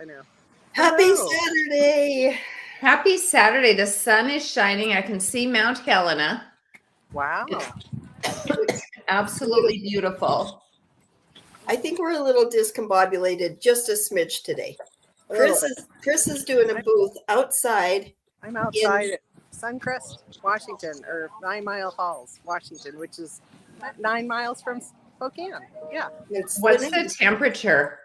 I know. Happy Hello. Saturday. Happy Saturday. The sun is shining. I can see Mount Helena. Wow. It's absolutely beautiful. I think we're a little discombobulated, just a smidge today. Chris is doing a booth outside. I'm outside at Suncrest, Washington, or 9 Mile Falls, Washington, which is 9 miles from Spokane. Yeah. What's the temperature?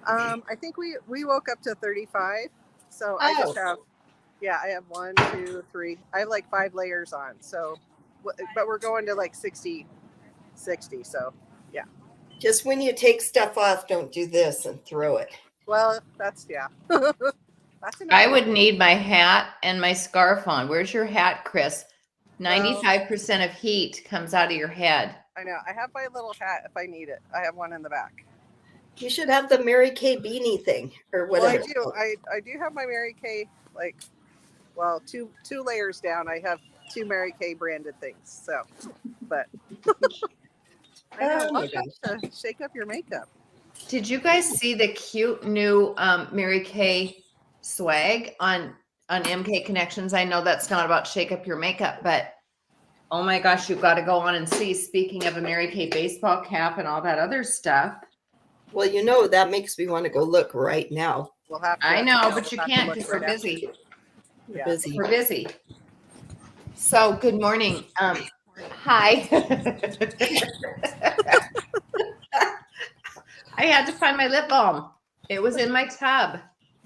I think we woke up to 35. So I just have, I have 1, 2, 3. I have like 5 layers on. So, but we're going to like 60. So, yeah. Just when you take stuff off, don't do this and throw it. Well, that's, I would need my hat and my scarf on. Where's your hat, Chris? 95% of heat comes out of your head. I know. I have my little hat if I need it. I have one in the back. You should have the Mary Kay beanie thing or whatever. Well, I do have my Mary Kay, two layers down. I have 2 Mary Kay branded things. So, but I know, welcome to Shake Up Your Makeup. Did you guys see the cute new Mary Kay swag on MK Connections? I know that's not about Shake Up Your Makeup, but oh my gosh, you've got to go on and see. Speaking of a Mary Kay baseball cap and all that other stuff. Well, that makes me want to go look right now. We'll have to. I know, but you can't because we're busy. We're busy. So, good morning. Hi. I had to find my lip balm. It was in my tub.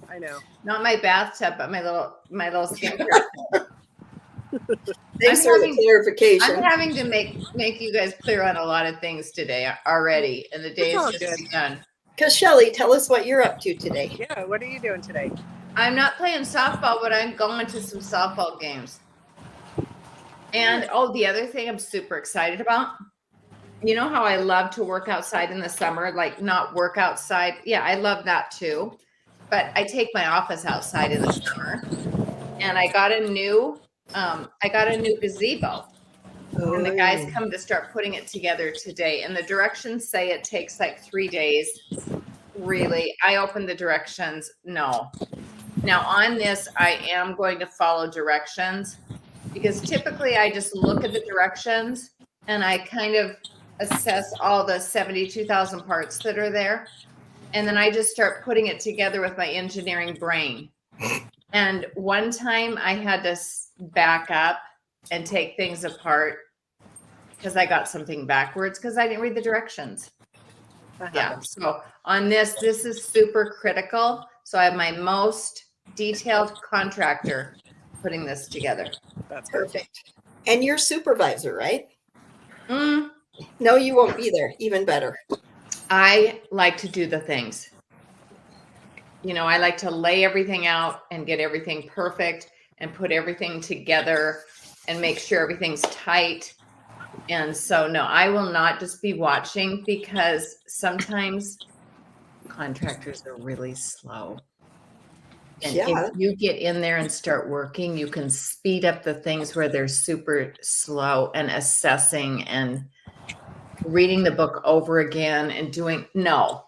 I know. Not my bathtub, but my little skincare. Thanks for the clarification. I'm having to make you guys clear on a lot of things today already, and the day is just begun. Because Shelley, tell us what you're up to today. Yeah, what are you doing today? I'm not playing softball, but I'm going to some softball games. And the other thing I'm super excited about, you know how I love to work outside in the summer, like not work outside. Yeah, I love that too. But I take my office outside in the summer, and I got a new gazebo. And the guys come to start putting it together today. And the directions say it takes like 3 days. Really? I opened the directions. No. Now on this, I am going to follow directions because typically I just look at the directions and I kind of assess all the 72,000 parts that are there. And then I just start putting it together with my engineering brain. And one time I had to back up and take things apart because I got something backwards because I didn't read the directions. Yeah. So on this is super critical. So I have my most detailed contractor putting this together. That's perfect. And you're supervisor, right? No, you won't be there. Even better. I like to do the things. I like to lay everything out and get everything perfect and put everything together and make sure everything's tight. And so, no, I will not just be watching because sometimes contractors are really slow. And if you get in there and start working, you can speed up the things where they're super slow and assessing and reading the book over again and doing, no,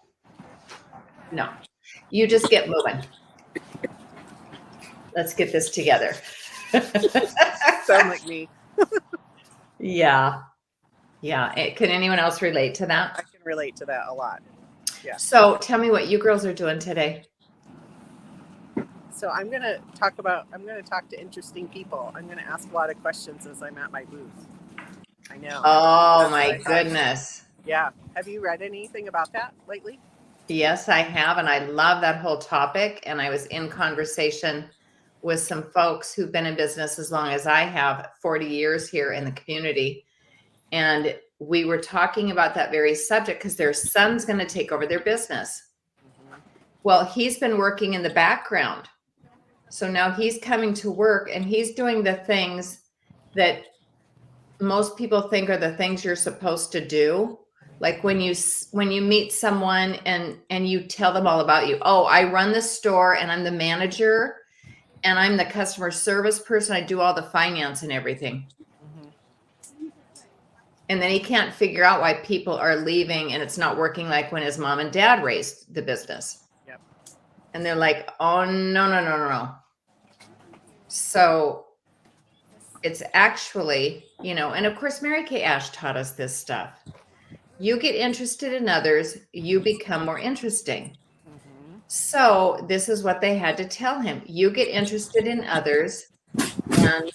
you just get moving. Let's get this together. Sound like me. Yeah. Can anyone else relate to that? I can relate to that a lot. Yeah. So tell me what you girls are doing today. So I'm going to talk to interesting people. I'm going to ask a lot of questions as I'm at my booth. I know. Oh my goodness. Yeah. Have you read anything about that lately? Yes, I have. And I love that whole topic. And I was in conversation with some folks who've been in business as long as I have, 40 years here in the community. And we were talking about that very subject because their son's going to take over their business. Mm-hmm. Well, he's been working in the background. So now he's coming to work and he's doing the things that most people think are the things you're supposed to do. Like when you meet someone and you tell them all about you. Oh, I run the store and I'm the manager and I'm the customer service person. I do all the finance and everything. Mm-hmm. And then he can't figure out why people are leaving and it's not working like when his mom and dad raised the business. Yep. And they're like, oh, no. So it's actually, and of course, Mary Kay Ash taught us this stuff. You get interested in others, you become more interesting. So this is what they had to tell him. You get interested in others and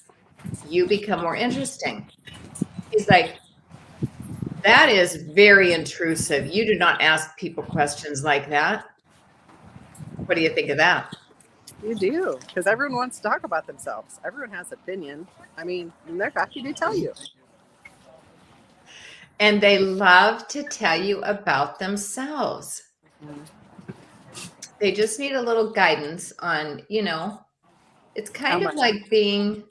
you become more interesting. He's like, that is very intrusive. You do not ask people questions like that. What do you think of that? You do, because everyone wants to talk about themselves. Everyone has opinion. I mean, they're happy to tell you. And they love to tell you about themselves. They just need a little guidance on, it's kind of like being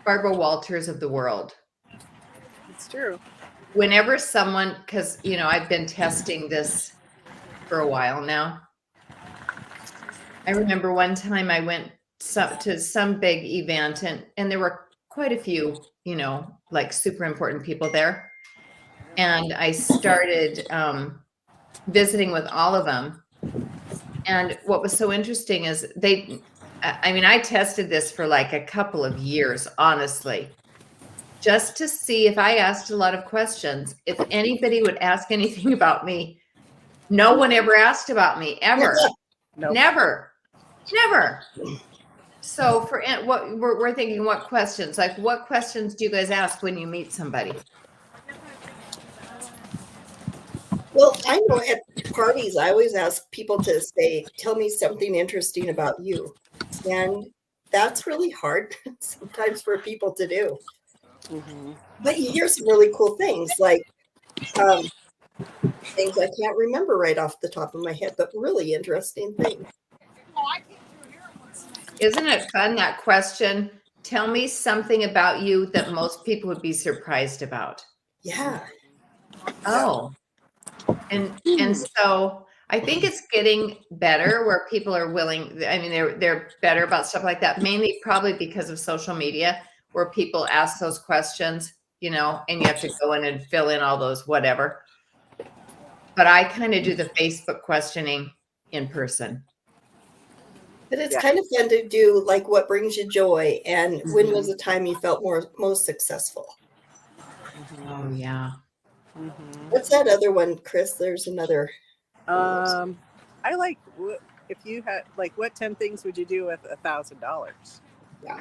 Barbara Walters of the world. It's true. Whenever someone, because, I've been testing this for a while now. I remember one time I went to some big event and there were quite a few, like super important people there. And I started visiting with all of them. And what was so interesting is I tested this for like a couple of years, honestly, just to see if I asked a lot of questions, if anybody would ask anything about me. No one ever asked about me, ever. Nope. Never. So for what we're thinking, what questions? Like, what questions do you guys ask when you meet somebody? Well, I know at parties, I always ask people to say, tell me something interesting about you. And that's really hard sometimes for people to do. But you hear some really cool things, like things I can't remember right off the top of my head, but really interesting things. Isn't it fun, that question? Tell me something about you that most people would be surprised about. Yeah. Oh. And so I think it's getting better where people are willing. I mean, they're better about stuff like that, mainly probably because of social media, where people ask those questions, and you have to go in and fill in all those whatever. But I kind of do the Facebook questioning in person. But it's kind of fun to do, like, what brings you joy, and when was the time you felt most successful? Oh yeah. What's that other one, Chris? There's another. I like, if you had, like, what 10 things would you do with $1,000? Yeah.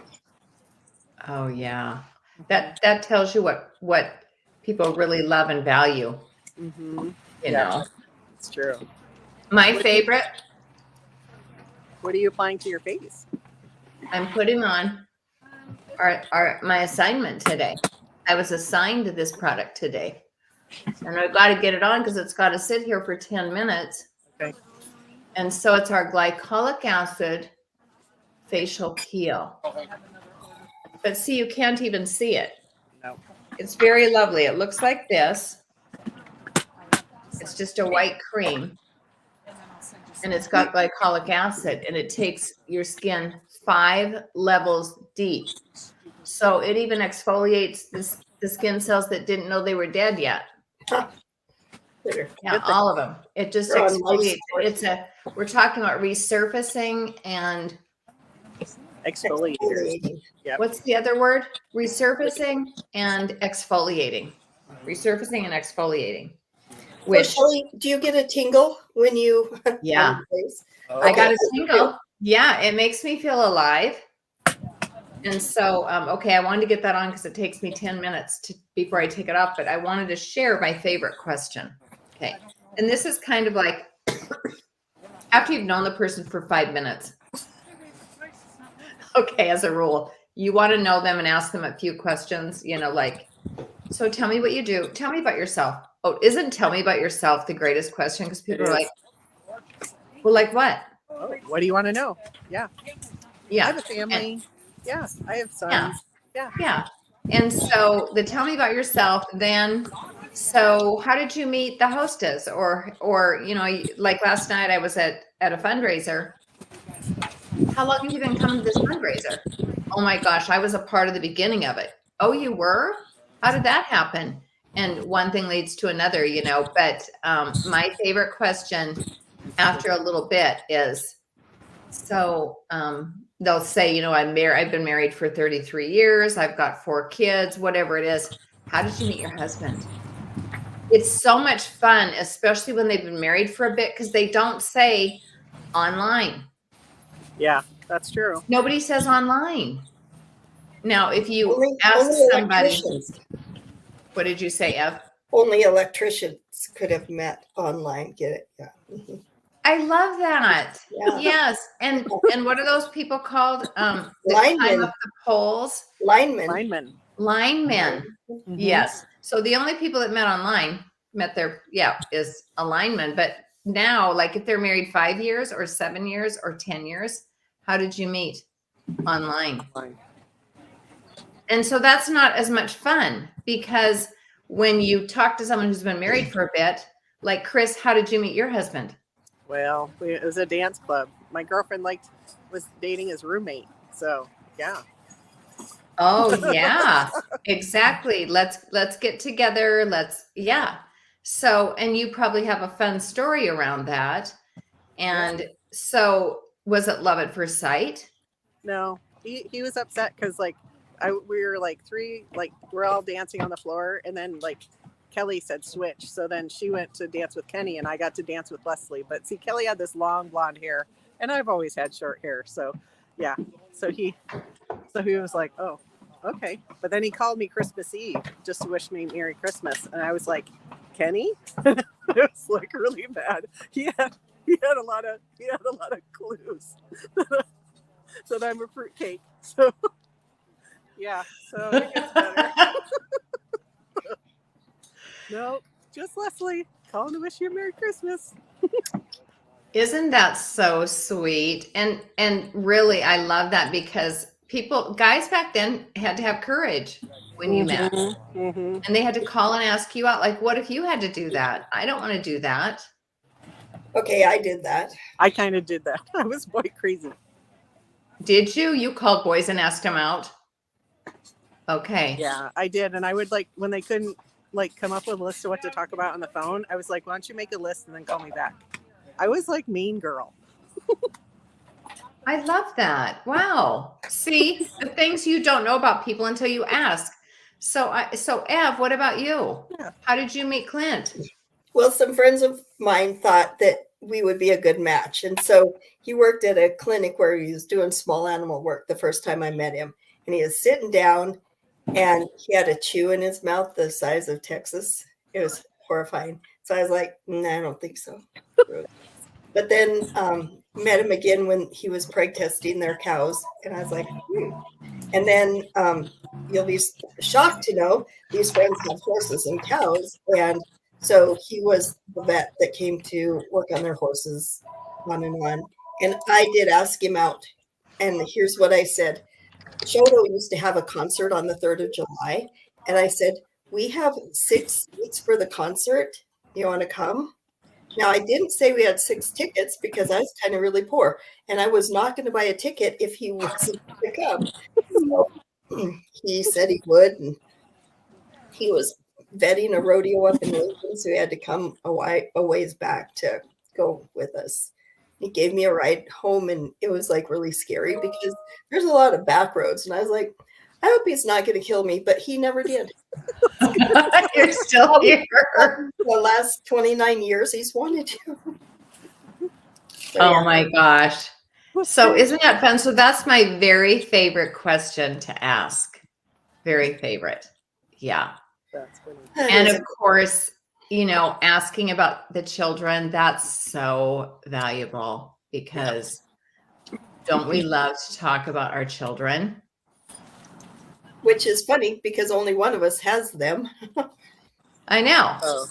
Oh yeah. That tells you what people really love and value. You know. It's true. My favorite. What are you applying to your face? I'm putting on my assignment today. I was assigned this product today. And I've got to get it on because it's got to sit here for 10 minutes. Okay. And so it's our glycolic acid facial peel. But see, you can't even see it. No. It's very lovely. It looks like this. It's just a white cream. And it's got glycolic acid, and it takes your skin 5 levels deep. So it even exfoliates the skin cells that didn't know they were dead yet. Yeah, all of them. It just exfoliates. We're talking about resurfacing and exfoliating. Yep. What's the other word? Resurfacing and exfoliating. Resurfacing and exfoliating. Which, Shelley, do you get a tingle when you? Yeah, I got a tingle. Yeah, it makes me feel alive. And so, I wanted to get that on because it takes me 10 minutes before I take it off. But I wanted to share my favorite question. Okay, and this is kind of like after you've known the person for 5 minutes. Okay, as a rule, you want to know them and ask them a few questions. Like, so tell me what you do. Tell me about yourself. Oh, isn't tell me about yourself the greatest question? Because people are like, well, like what? Oh, what do you want to know? Yeah. Yeah. I have a family. I have sons. Yeah. And so the tell me about yourself, then, so how did you meet the hostess? Or like last night I was at a fundraiser. How long have you been coming to this fundraiser? Oh my gosh, I was a part of the beginning of it. Oh, you were? How did that happen? And one thing leads to another, but my favorite question after a little bit is, so they'll say, you know, I've been married for 33 years. I've got 4 kids, whatever it is. How did you meet your husband? It's so much fun, especially when they've been married for a bit, because they don't say online. Yeah, that's true. Nobody says online. Now, if you Only ask somebody, electricians. what did you say, Ev? Only electricians could have met online. Get it? Yeah. Mhm. I love that. Yeah. Yes. And what are those people called? That Linemen. climb up the poles? Linemen. Linemen. Mhm. Yes. So the only people that met online is a lineman. But now, like if they're married 5 years or 7 years or 10 years, how did you meet? Online. Fine. And so that's not as much fun, because when you talk to someone who's been married for a bit, like Chris, how did you meet your husband? Well, it was a dance club. My girlfriend was dating his roommate. So yeah. Oh yeah, exactly. Let's get together. Yeah. So, and you probably have a fun story around that. And so, was it love at first sight? No, he was upset because we were like we're all dancing on the floor, and then like Kelly said switch. So then she went to dance with Kenny, and I got to dance with Leslie. But see, Kelly had this long blonde hair, and I've always had short hair. So yeah, so he was like, oh, okay. But then he called me Christmas Eve just to wish me Merry Christmas, and I was like, Kenny, it was like really bad. He had a lot of clues that I'm a fruitcake. So yeah, so it gets better. No, just Leslie calling to wish you a Merry Christmas. Isn't that so sweet? And really, I love that, because guys back then had to have courage when you met, Mm-hmm. and they had to call and ask you out. Like, what if you had to do that? I don't want to do that. Okay, I did that. I kind of did that. I was boy crazy. Did you? You called boys and asked them out? Okay. Yeah, I did. And I would when they couldn't come up with a list of what to talk about on the phone, I was like, why don't you make a list and then call me back? I was like mean girl. I love that. Wow. See, the things you don't know about people until you ask. So Ev, what about you? Yeah. How did you meet Clint? Well, some friends of mine thought that we would be a good match. And so he worked at a clinic where he was doing small animal work the first time I met him. And he was sitting down, and he had a chew in his mouth the size of Texas. It was horrifying. So I was like, nah, I don't think so. But then met him again when he was preg testing their cows. And I was like, And then you'll be shocked to know these friends have horses and cows. And so he was the vet that came to work on their horses, on and on. And I did ask him out. And here's what I said. Shoto used to have a concert on the 3rd of July. And I said, we have 6 seats for the concert. You want to come? Now, I didn't say we had 6 tickets because I was kind of really poor. And I was not going to buy a ticket if he wasn't to come. So he said he would. And he was vetting a rodeo up in Lincoln, so he had to come a ways back to go with us. He gave me a ride home, and it was like really scary because there's a lot of back roads. And I was like, I hope he's not going to kill me, but he never did. You're still here. The last 29 years he's wanted to. So, oh my gosh. So isn't that fun? So that's my very favorite question to ask. Very favorite. Yeah. That's funny. And of course, asking about the children, that's so valuable, because don't we love to talk about our children? Which is funny because only one of us has them. I know. Oh.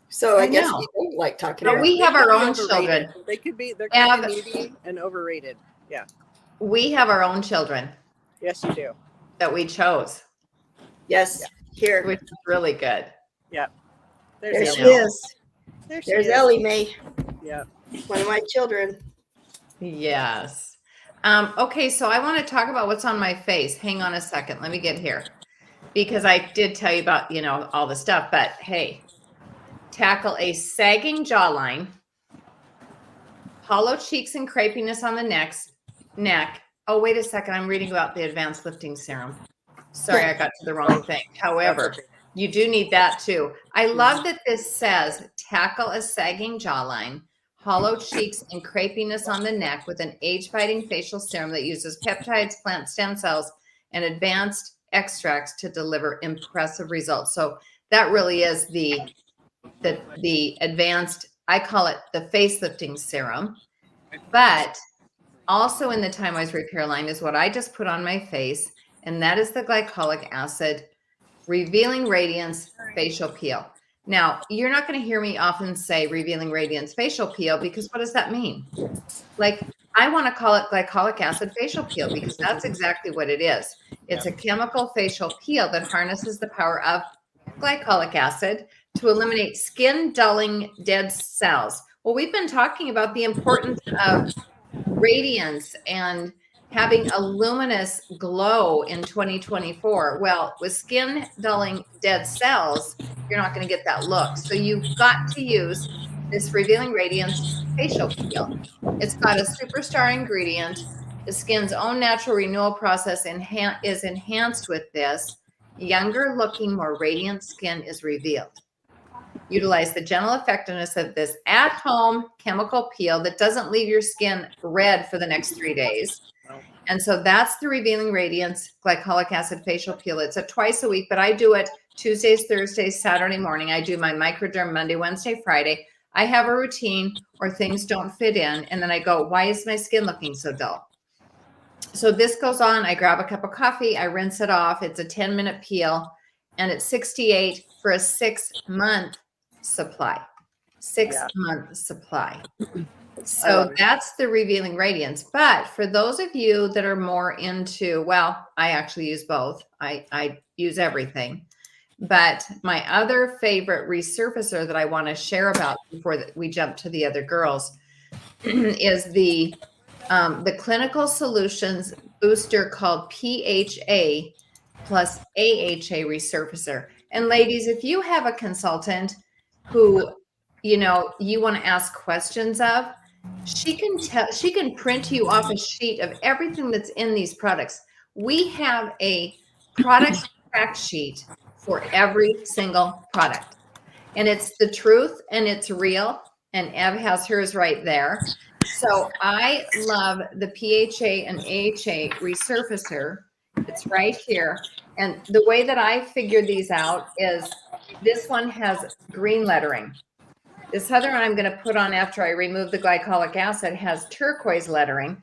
So I guess we don't like talking about we have our own children. They're kind of needy and overrated. Yeah. We have our own children. Yes, you do. That we chose. Yes. Here. Which is really good. Yeah. There she is. There's Ellie Mae. Yeah. One of my children. Yes. Okay, so I want to talk about what's on my face. Hang on a second. Let me get here. Because I did tell you about, all the stuff. But hey, tackle a sagging jawline, hollow cheeks and crepiness on the neck. Oh, wait a second. I'm reading about the advanced lifting serum. Sorry, I got to the wrong thing. However, you do need that too. I love that this says tackle a sagging jawline, hollow cheeks, and crepiness on the neck with an age-fighting facial serum that uses peptides, plant stem cells, and advanced extracts to deliver impressive results. So that really is the advanced, I call it the facelifting serum. But also in the Time Wise Repair line is what I just put on my face, and that is the glycolic acid Revealing Radiance Facial Peel. Now, you're not going to hear me often say Revealing Radiance Facial Peel, because what does that mean? Like, I want to call it glycolic acid facial peel, because that's exactly what it is. It's a chemical facial peel that harnesses the power of glycolic acid to eliminate skin dulling dead cells. Well, we've been talking about the importance of radiance and having a luminous glow in 2024. Well, with skin dulling dead cells, you're not going to get that look. So you've got to use this Revealing Radiance facial peel. It's got a superstar ingredient. The skin's own natural renewal process is enhanced with this. Younger looking, more radiant skin is revealed. Utilize the gentle effectiveness of this at-home chemical peel that doesn't leave your skin red for the next 3 days. And so that's the Revealing Radiance Glycolic Acid Facial Peel. It's a twice a week, but I do it Tuesdays, Thursdays, Saturday morning. I do my microderm Monday, Wednesday, Friday. I have a routine or things don't fit in. And then I go, why is my skin looking so dull? So this goes on. I grab a cup of coffee. I rinse it off. It's a 10-minute peel. And it's $68 for a 6-month supply. 6-month supply. So that's the Revealing Radiance. But for those of you that are more into, well, I actually use both. I use everything. But my other favorite resurfacer that I want to share about before we jump to the other girls is the Clinical Solutions booster called PHA plus AHA resurfacer. And ladies, if you have a consultant who, you want to ask questions of, she can print you off a sheet of everything that's in these products. We have a product fact sheet for every single product, and it's the truth and it's real. And Ev has hers right there. So I love the PHA and AHA resurfacer. It's right here. And the way that I figured these out is this one has green lettering. This other one I'm going to put on after I remove the glycolic acid has turquoise lettering,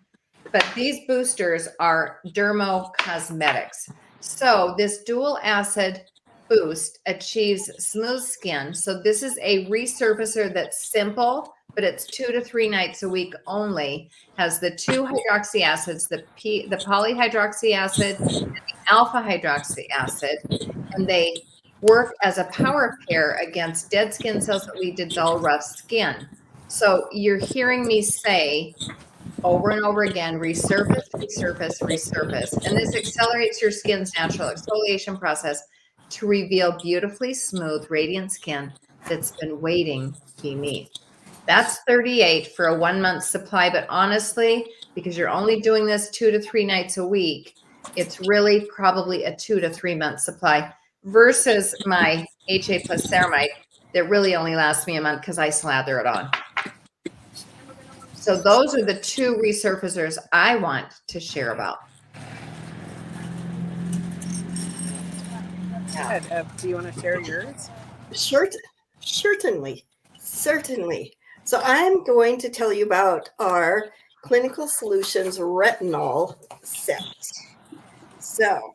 but these boosters are dermocosmetics. So this dual acid boost achieves smooth skin. So this is a resurfacer that's simple, but it's 2 to 3 nights a week only. Has the 2 hydroxy acids, the polyhydroxy acid, and the alpha hydroxy acid, and they work as a power pair against dead skin cells that lead to dull, rough skin. So you're hearing me say over and over again, resurface, resurface, resurface. And this accelerates your skin's natural exfoliation process to reveal beautifully smooth, radiant skin that's been waiting beneath. That's $38 for a 1-month supply. But honestly, because you're only doing this 2 to 3 nights a week, it's really probably a 2 to 3 month supply versus my HA plus ceramide that really only lasts me a month because I slather it on. So those are the 2 resurfacers I want to share about. Do you want to share yours? Certainly. So I'm going to tell you about our Clinical Solutions retinol set. So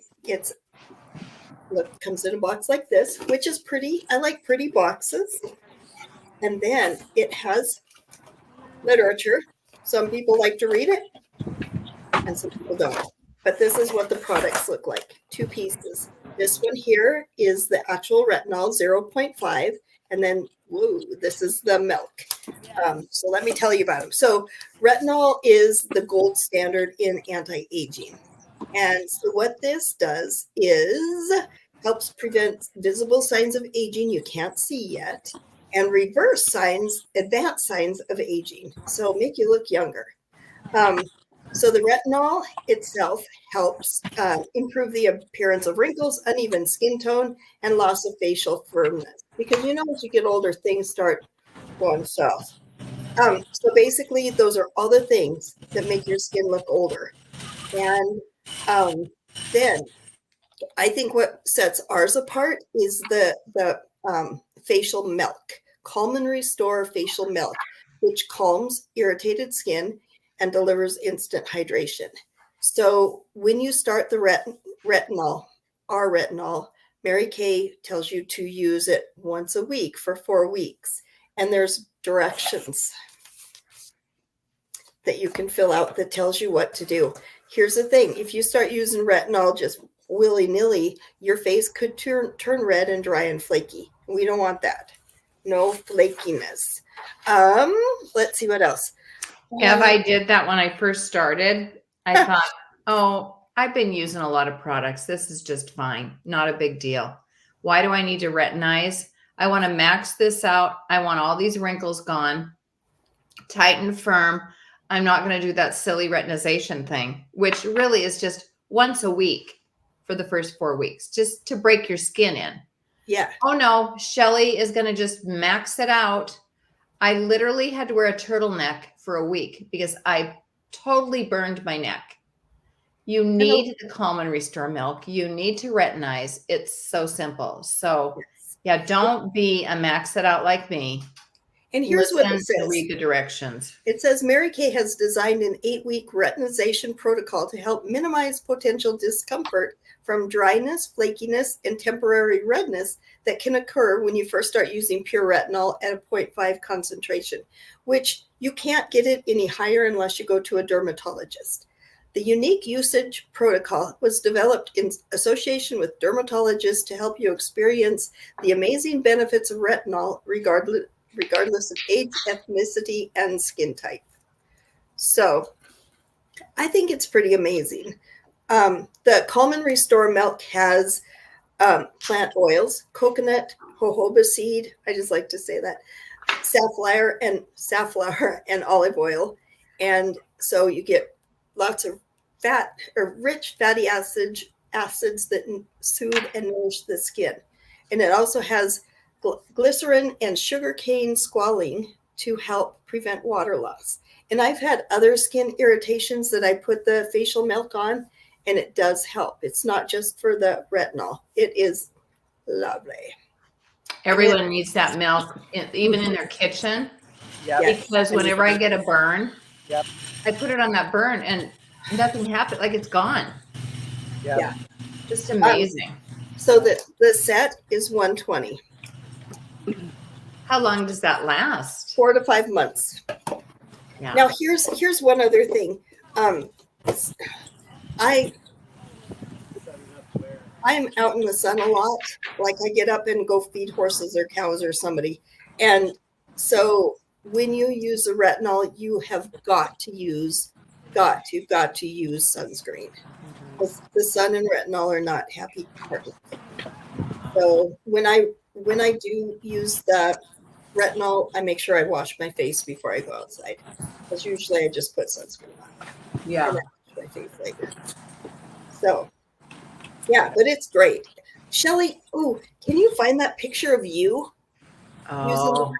comes in a box like this, which is pretty. I like pretty boxes. And then it has literature. Some people like to read it and some people don't. But this is what the products look like. 2 pieces. This one here is the actual retinol, 0.5. And then, this is the milk. So let me tell you about them. So retinol is the gold standard in anti-aging. And so what this does is helps prevent visible signs of aging you can't see yet. and reverse signs, advanced signs of aging. So make you look younger. So the retinol itself helps improve the appearance of wrinkles, uneven skin tone, and loss of facial firmness. Because as you get older, things start going south. So basically, those are all the things that make your skin look older. And then I think what sets ours apart is the facial milk, Calm and Restore facial milk, which calms irritated skin and delivers instant hydration. So when you start the retinol, our retinol, Mary Kay tells you to use it once a week for 4 weeks. And there's directions that you can fill out that tells you what to do. Here's the thing. If you start using retinol just willy-nilly, your face could turn red and dry and flaky. We don't want that. No flakiness. Let's see what else. If I did that when I first started, I thought, oh, I've been using a lot of products. This is just fine. Not a big deal. Why do I need to retinize? I want to max this out. I want all these wrinkles gone, tight and firm. I'm not going to do that silly retinization thing, which really is just once a week for the first 4 weeks, just to break your skin in. Yeah. Oh no, Shelley is going to just max it out. I literally had to wear a turtleneck for a week because I totally burned my neck. You need the Calm and Restore milk. You need to retinize. It's so simple. So yeah, don't be a max it out like me. And here's what it says. Read the directions. It says Mary Kay has designed an 8-week retinization protocol to help minimize potential discomfort from dryness, flakiness, and temporary redness that can occur when you first start using pure retinol at a 0.5 concentration, which you can't get it any higher unless you go to a dermatologist. The unique usage protocol was developed in association with dermatologists to help you experience the amazing benefits of retinol regardless of age, ethnicity, and skin type. So I think it's pretty amazing. The Calm and Restore milk has plant oils, coconut, jojoba seed, I just like to say that, safflower and olive oil. And so you get lots of fat or rich fatty acids that soothe and nourish the skin. And it also has glycerin and sugarcane squalene to help prevent water loss. And I've had other skin irritations that I put the facial milk on, and it does help. It's not just for the retinol. It is lovely. Everyone needs that milk, even in their kitchen. Yeah. Because whenever I get a burn, Yep. I put it on that burn and nothing happened. Like it's gone. Yeah. Just amazing. So the set is $120. How long does that last? 4 to 5 months. Yeah. Now here's one other thing. I'm out in the sun a lot. Like I get up and go feed horses or cows or somebody. And so when you use the retinol, you have got to use sunscreen. The sun and retinol are not happy partners. So when I do use the retinol, I make sure I wash my face before I go outside. Because usually I just put sunscreen on. Yeah. And I wash my face later. So yeah, but it's great. Shelley, can you find that picture of you? Oh,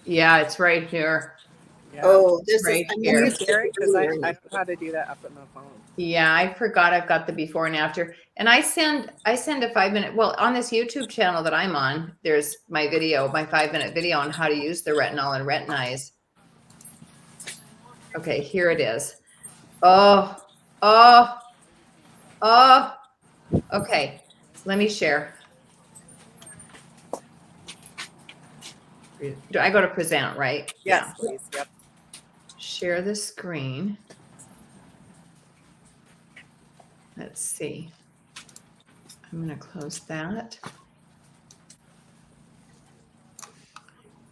yeah, it's right here. Yeah. Oh, this right is here. Because I know how to do that up in the phone. Yeah, I forgot I've got the before and after. And I send a 5-minute, well, on this YouTube channel that I'm on, there's my 5-minute video on how to use the retinol and retinize. Okay, here it is. Okay, let me share. Do I go to present, right? Yes, please. Yep. Share the screen. Let's see. I'm going to close that.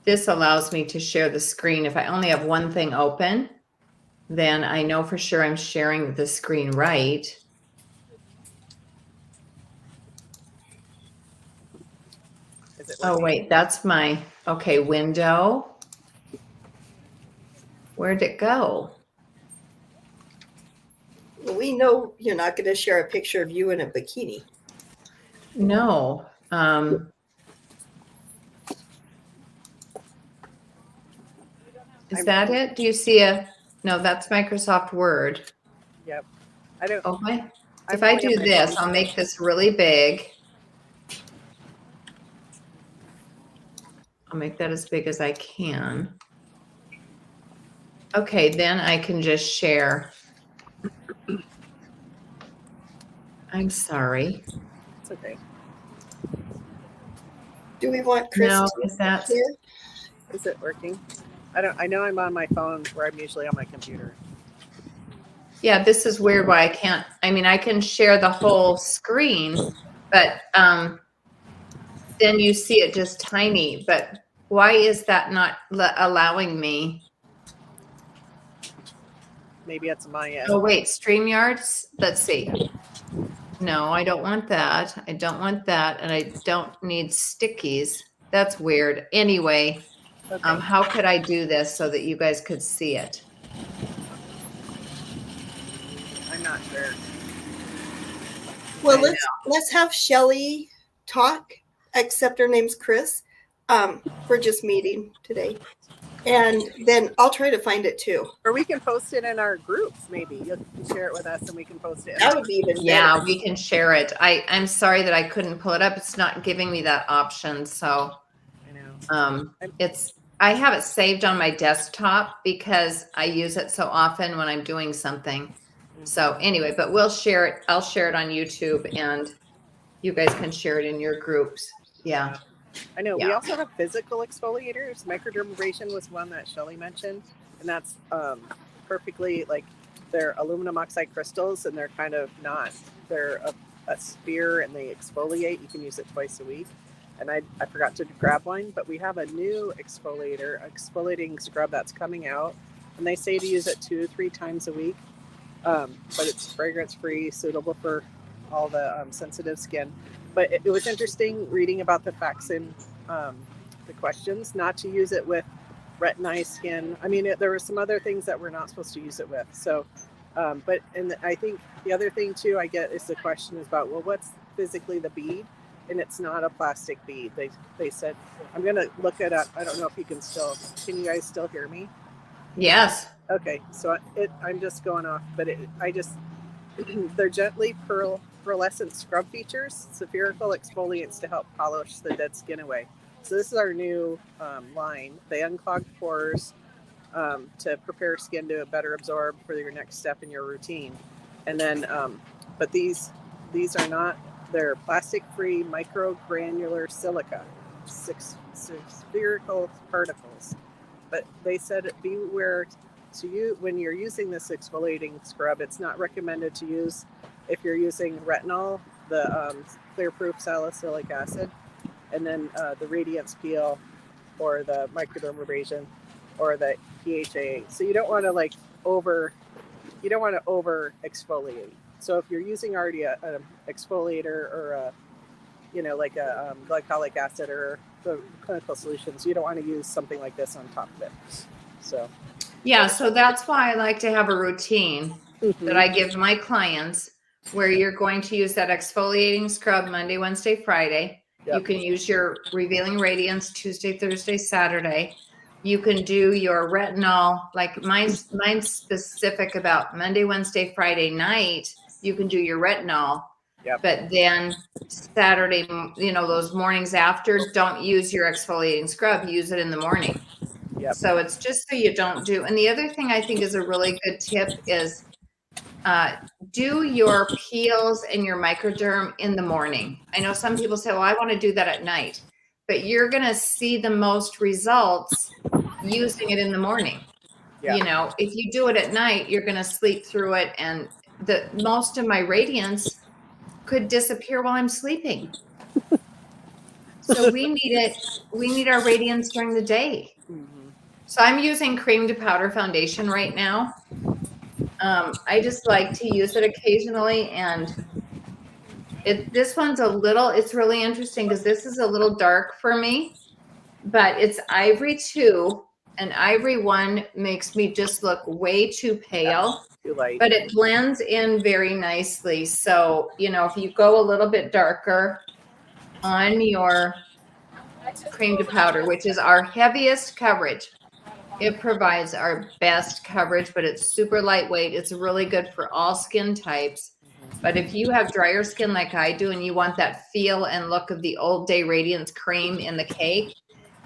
This allows me to share the screen. If I only have one thing open, then I know for sure I'm sharing the screen right. Oh, wait, that's my Okay, window. Where'd it go? Well, we know you're not going to share a picture of you in a bikini. No. Is that it? Do you see no, that's Microsoft Word. Yep. I don't. Okay. I'm If I only on do my this, phone. I'll make this really big. I'll make that as big as I can. Okay, then I can just share. I'm sorry. It's okay. Do we want Chris No, to is that share? Is it working? I know I'm on my phone where I'm usually on my computer. Yeah, this is weird why I can't. I mean, I can share the whole screen, but then you see it just tiny. But why is that not allowing me? Maybe it's my end. Oh, wait, StreamYards? Let's see. No, I don't want that. I don't want that. And I don't need stickies. That's weird. Anyway, Okay. how could I do this so that you guys could see it? I'm not sure. Well, let's have Shelley talk, except her name's Chris. We're just meeting today. And then I'll try to find it too. Or we can post it in our groups, maybe. You can share it with us and we can post it. That would be even better. Yeah, we can share it. I'm sorry that I couldn't pull it up. It's not giving me that option. So I know. I have it saved on my desktop because I use it so often when I'm doing something. So anyway, but we'll share it. I'll share it on YouTube and you guys can share it in your groups. Yeah. I know. Yeah. We also have physical exfoliators. Microdermabrasion was one that Shelley mentioned, and that's perfectly like they're aluminum oxide crystals, and they're kind of not. They're a sphere, and they exfoliate. You can use it twice a week. And I forgot to grab one, but we have a new exfoliating scrub that's coming out, and they say to use it 2 to 3 times a week. But it's fragrance free, suitable for all the sensitive skin. But it was interesting reading about the facts in the questions, not to use it with retinized skin. I mean, there were some other things that we're not supposed to use it with. So, I think the other thing too I get is the question is about, well, what's physically the bead? And it's not a plastic bead. They said, I'm going to look it up. I don't know if you can you guys still hear me? Yes. Okay. So I'm just going off, but they're gently pearlescent scrub features, spherical exfoliants to help polish the dead skin away. So this is our new line. They unclog pores to prepare skin to better absorb for your next step in your routine. And then, but these are not, they're plastic-free microgranular silica, spherical particles. But they said beware when you're using this exfoliating scrub, it's not recommended to use if you're using retinol, the clear proof salicylic acid, and then the radiance peel or the microdermabrasion or the PHA. So you don't want to over exfoliate. So if you're using already an exfoliator or a glycolic acid or the clinical solutions, you don't want to use something like this on top of it. So yeah, so that's why I like to have a routine that I give my clients where you're going to use that exfoliating scrub Monday, Wednesday, Friday. Yep. You can use your Revealing Radiance Tuesday, Thursday, Saturday. You can do your retinol, like mine's specific about Monday, Wednesday, Friday night. You can do your retinol. Yep. But then Saturday, those mornings after, don't use your exfoliating scrub. Use it in the morning. Yep. So it's just so you don't do. And the other thing I think is a really good tip is do your peels and your microderm in the morning. I know some people say, well, I want to do that at night, but you're going to see the most results using it in the morning. Yeah. If you do it at night, you're going to sleep through it. And most of my radiance could disappear while I'm sleeping. So we need our radiance during the day. Mm-hmm. So I'm using cream to powder foundation right now. I just like to use it occasionally, and this one's it's really interesting because this is a little dark for me. but it's ivory 2, and ivory 1 makes me just look way too pale. Too light. But it blends in very nicely. So, if you go a little bit darker on your cream to powder, which is our heaviest coverage, it provides our best coverage, but it's super lightweight. It's really good for all skin types. But if you have drier skin like I do and you want that feel and look of the Old Day Radiance cream in the cake,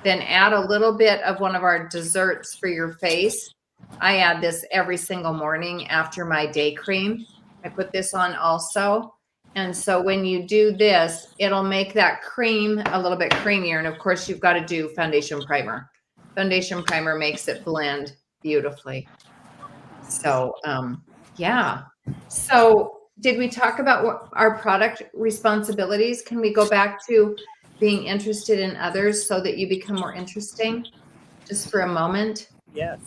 then add a little bit of one of our desserts for your face. I add this every single morning after my day cream. I put this on also. And so when you do this, it'll make that cream a little bit creamier. And of course, you've got to do foundation primer. Foundation primer makes it blend beautifully. So, yeah. So did we talk about what our product responsibilities? Can we go back to being interested in others so that you become more interesting just for a moment? Yes.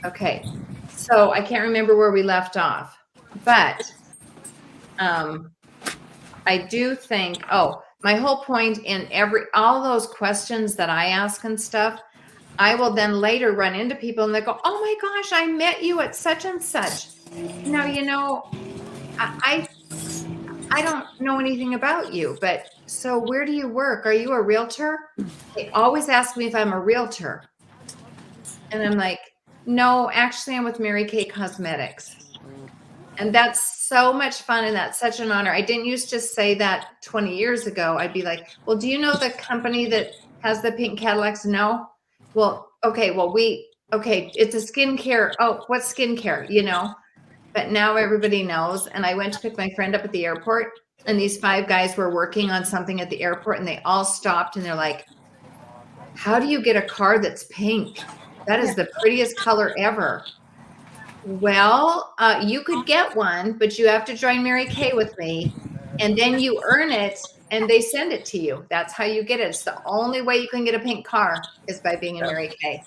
Okay. So I can't remember where we left off, but I do think, my whole point in all those questions that I ask and stuff, I will then later run into people and they go, oh my gosh, I met you at such and such. Now, I don't know anything about you, but so where do you work? Are you a realtor? They always ask me if I'm a realtor. And I'm like, no, actually I'm with Mary Kay Cosmetics. And that's so much fun. And that's such an honor. I didn't used to say that 20 years ago. I'd be like, well, do you know the company that has the pink Cadillacs? No. Well, okay. Well, it's a skincare. Oh, what's skincare? But now everybody knows. And I went to pick my friend up at the airport, and these 5 guys were working on something at the airport, and they all stopped and they're like, how do you get a car that's pink? That is the prettiest color ever. Well, you could get one, but you have to join Mary Kay with me, and then you earn it and they send it to you. That's how you get it. It's the only way you can get a pink car is by being in Mary Kay.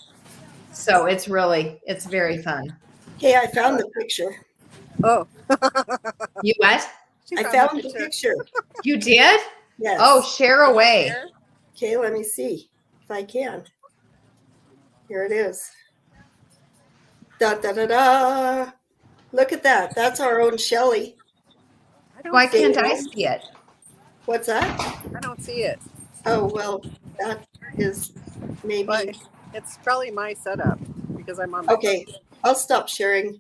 So it's very fun. Hey, I found the picture. Oh. You what? I found the picture. You did? Yes. Oh, share away. Okay, let me see if I can. Here it is. Da da da da. Look at that. That's our own Shelley. Why can't I see it? What's that? I don't see it. Oh, well, that is maybe. But it's probably my setup because I'm on. Okay, I'll stop sharing.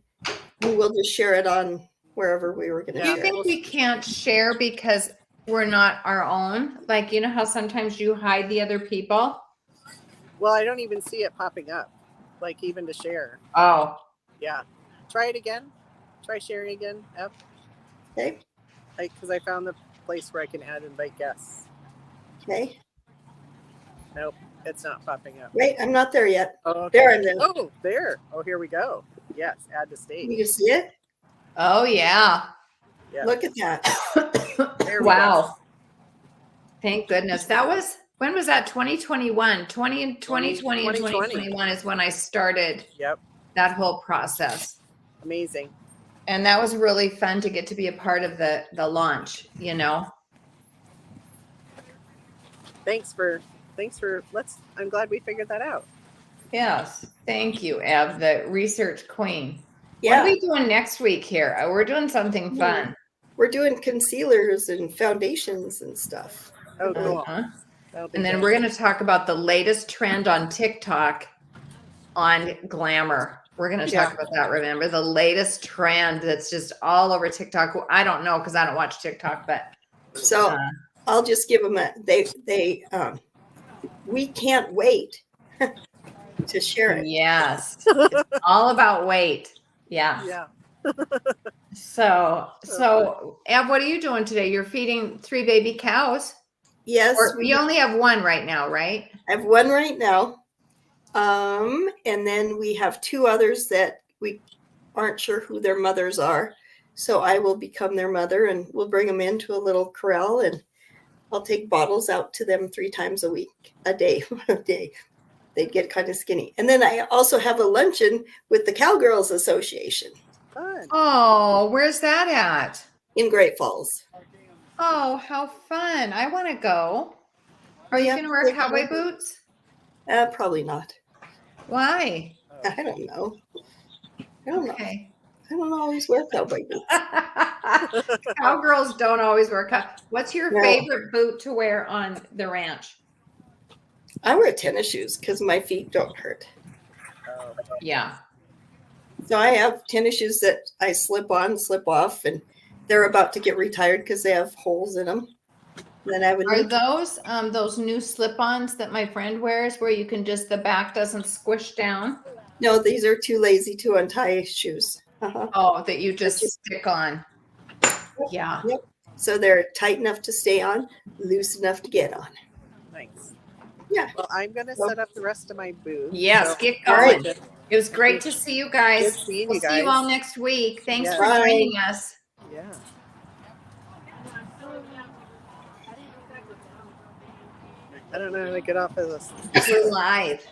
We'll just share it on wherever we were going to share. Do you think we can't share because we're not our own? Like, you know how sometimes you hide the other people? Well, I don't even see it popping up, like even to share. Oh. Yeah. Try it again. Try sharing again, F. Okay. Because I found the place where I can add invite guests. Okay. Nope, it's not popping up. Wait, I'm not there yet. Oh, okay. There I'm there. Oh, there. Oh, here we go. Yes, add to stage. You see it? Oh, yeah. Yes. Look at that. There we wow. go. Thank goodness. When was that? 2021. 2020 and 2021 is when I started that whole process. Amazing. And that was really fun to get to be a part of the launch, Thanks for I'm glad we figured that out. Yes. Thank you, Ev, the research queen. Yeah. What are we doing next week here? We're doing something fun. We're doing concealers and foundations and stuff. Oh, cool. And then we're going to talk about the latest trend on TikTok on glamour. We're going to talk about that. Remember the latest trend that's just all over TikTok. I don't know because I don't watch TikTok, but so I'll just give them we can't wait to share it. Yes. It's all about weight. Yeah. Yeah. So Ev, what are you doing today? You're feeding 3 baby cows. Yes. You only have 1 right now, right? I have 1 right now. And then we have 2 others that we aren't sure who their mothers are. So I will become their mother and we'll bring them into a little corral and I'll take bottles out to them 3 times a day. They get kind of skinny. And then I also have a luncheon with the Cowgirls Association. Fun. Oh, where's that at? In Great Falls. Oh, how fun. I want to go. Are you going to wear cowboy boots? Probably not. Why? I don't know. I don't know. Okay. I don't always wear cowboy boots. Cowgirls don't always wear What's your No. favorite boot to wear on the ranch? I wear tennis shoes because my feet don't hurt. Yeah. So I have tennis shoes that I slip on, slip off, and they're about to get retired because they have holes in them. Then I have a Are new. those new slip-ons that my friend wears where you can just the back doesn't squish down? No, these are too lazy to untie shoes. Uh-huh. Oh, that you just stick on. Yeah. Yep. So they're tight enough to stay on, loose enough to get on. Nice. Yeah. Well, I'm gonna set up the rest of my booth. Yes, so get All going. right. It was great to see you guys. Good seeing We'll you see you guys. all next week. Thanks Yes. for Bye. joining us. Yeah. I don't know how to get off of this. We're live.